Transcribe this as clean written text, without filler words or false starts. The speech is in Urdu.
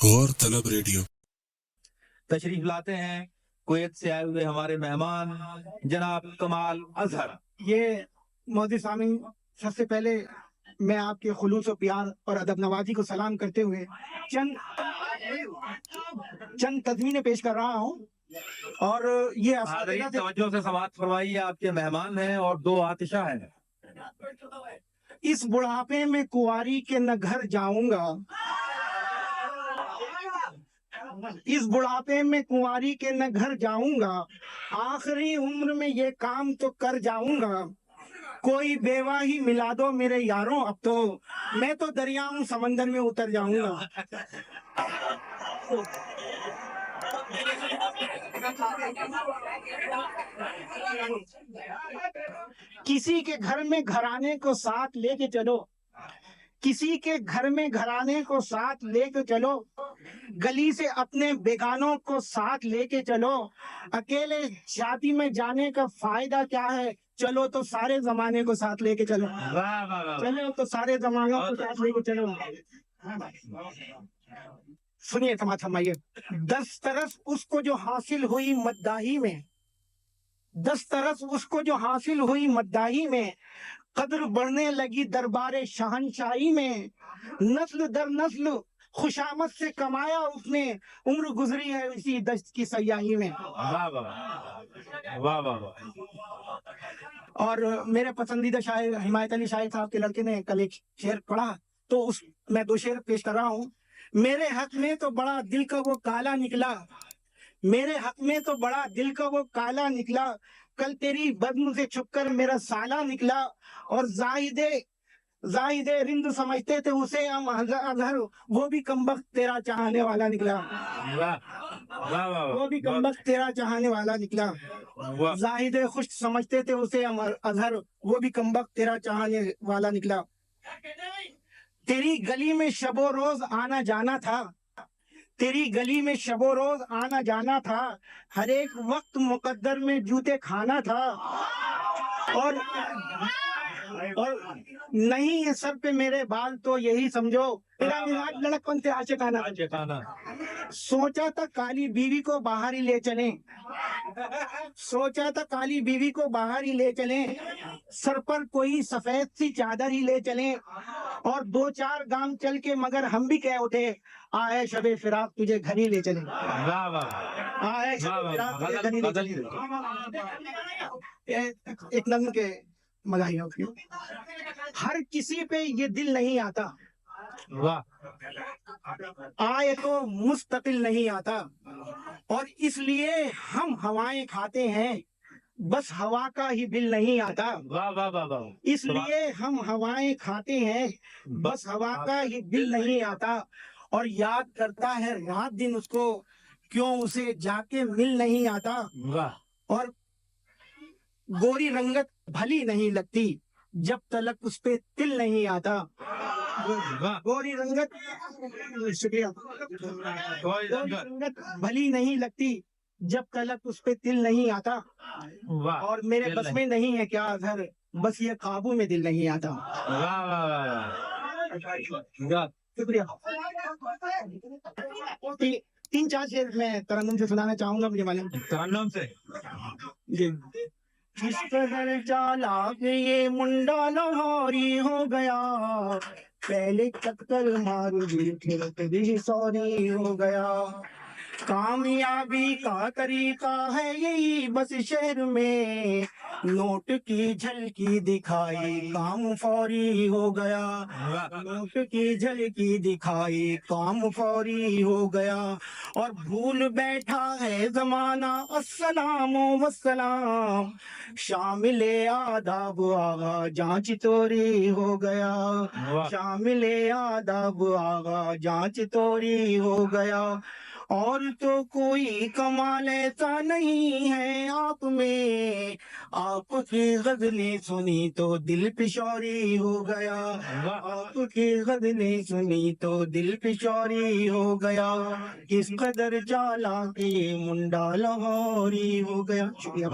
غور طلب ریڈیو تشریف لاتے ہیں کویت سے آئے ہوئے ہمارے مہمان جناب کمال اظہر۔ یہ معزز سامعین، سب سے پہلے میں آپ کے خلوص و پیار اور ادب نوازی کو سلام کرتے ہوئے چند تدوینیں پیش کر رہا ہوں، اور یہ حاضرین توجہ سے سماعت فرمائیے، آپ کے مہمان ہیں اور دو آتشہ ہیں۔ اس بڑھاپے میں کنواری کے نہ گھر جاؤں گا، اس بڑھاپے میں کنواری کے نہ گھر جاؤں گا، آخری عمر میں یہ کام تو کر جاؤں گا، کوئی بیوہ ہی ملا دو میرے یاروں، اب تو میں تو دریا ہوں سمندر میں اتر جاؤں گا۔ کسی کے گھر میں گھرانے کو ساتھ لے کے چلو، کسی کے گھر میں گھرانے کو ساتھ لے کے چلو، گلی سے اپنے بیگانوں کو ساتھ لے کے چلو، اکیلے شادی میں جانے کا فائدہ کیا ہے، چلو تو سارے زمانے کو ساتھ لے کے چلو، چلو تو سارے زمانوں کو ساتھ لے کے چلو۔ سنیے، سماعت فرمائیے۔ دسترس اس کو جو حاصل ہوئی مداحی میں، دسترس اس کو جو حاصل ہوئی مداحی میں، قدر بڑھنے لگی دربار شہنشاہی میں، نسل در نسل خوشامد سے کمایا اس نے، عمر گزری ہے اسی دشت کی سیاہی میں۔ اور میرے پسندیدہ شاعر حمایت علی شاعر صاحب کے لڑکے نے کل ایک شعر پڑھا، تو اس میں دو شعر پیش کر رہا ہوں۔ میرے حق میں تو بڑا دل کا وہ کالا نکلا، میرے حق میں تو بڑا دل کا وہ کالا نکلا، کل تیری بزم سے چھپ کر میرا سالہ نکلا، اور زاہد رند سمجھتے تھے اسے ہم اظہر، وہ بھی کمبخت تیرا چاہنے والا نکلا، وہ بھی کمبخت تیرا چاہنے والا نکلا، زاہد خشک سمجھتے تھے اسے ہم اظہر، وہ بھی کمبخت تیرا چاہنے والا نکلا۔ تیری گلی میں شب و روز آنا جانا تھا، تیری گلی میں شب و روز آنا جانا تھا، ہر ایک وقت مقدر میں جوتے کھانا تھا، اور نہیں ہے سر پہ میرے بال تو یہی سمجھو میرا مزاج لڑکپن سے عاشقانہ۔ سوچا تھا کالی بیوی کو باہر ہی لے چلیں، سوچا تھا کالی بیوی کو باہر ہی لے چلیں، سر پر کوئی سفید سی چادر ہی لے چلیں، اور دو چار گام چل کے مگر ہم بھی کہہ اٹھے آئے شب فراق تجھے گھر ہی لے چلیں، آئے شب فراق تجھے گھر ہی لے چلیں۔ ایک نظم کے مزاحیہ ہوتی ہے۔ ہر کسی پہ یہ دل نہیں آتا، آئے تو مستقل نہیں آتا، اور اس لیے ہم ہوائیں کھاتے ہیں، بس ہوا کا ہی بل نہیں آتا، اس لیے ہم ہوائیں کھاتے ہیں، بس ہوا کا ہی بل نہیں آتا، اور یاد کرتا ہے رات دن اس کو، کیوں اسے جا کے مل نہیں آتا، اور گوری رنگت بھلی نہیں لگتی جب تلک اس پہ تل نہیں آتا، گوری رنگت شکریہ، گوری رنگت بھلی نہیں لگتی جب تلک اس پہ تل نہیں آتا، اور میرے بس میں نہیں ہے کیا اظہر، بس یہ قابو میں دل نہیں آتا۔ شکریہ۔ تین چار شعر میں ترنم سے سنانا چاہوں گا، مجھے معلوم ترنم سے جی۔ جس قدر چالاک یہ منڈا لاہوری ہو گیا، پہلے چکر مار دی پھر کبھی سوری ہو گیا، کامیابی کا طریقہ ہے یہی بس شہر میں، نوٹ کی جھلکی دکھائی کام فوری ہو گیا، نوٹ کی جھلکی دکھائی کام فوری ہو گیا، اور بھول بیٹھا ہے زمانہ السلام والسلام، شامل آداب آغا جانچ توری ہو گیا، شامل آداب آغا جانچ توری ہو گیا، اور تو کوئی کمال ایسا نہیں ہے آپ میں، آپ کی غزلیں سنی تو دل پشوری ہو گیا، آپ کی غزلیں سنی تو دل پشوری ہو گیا، کس قدر چالاک یہ منڈا لاہوری ہو گیا۔ شکریہ۔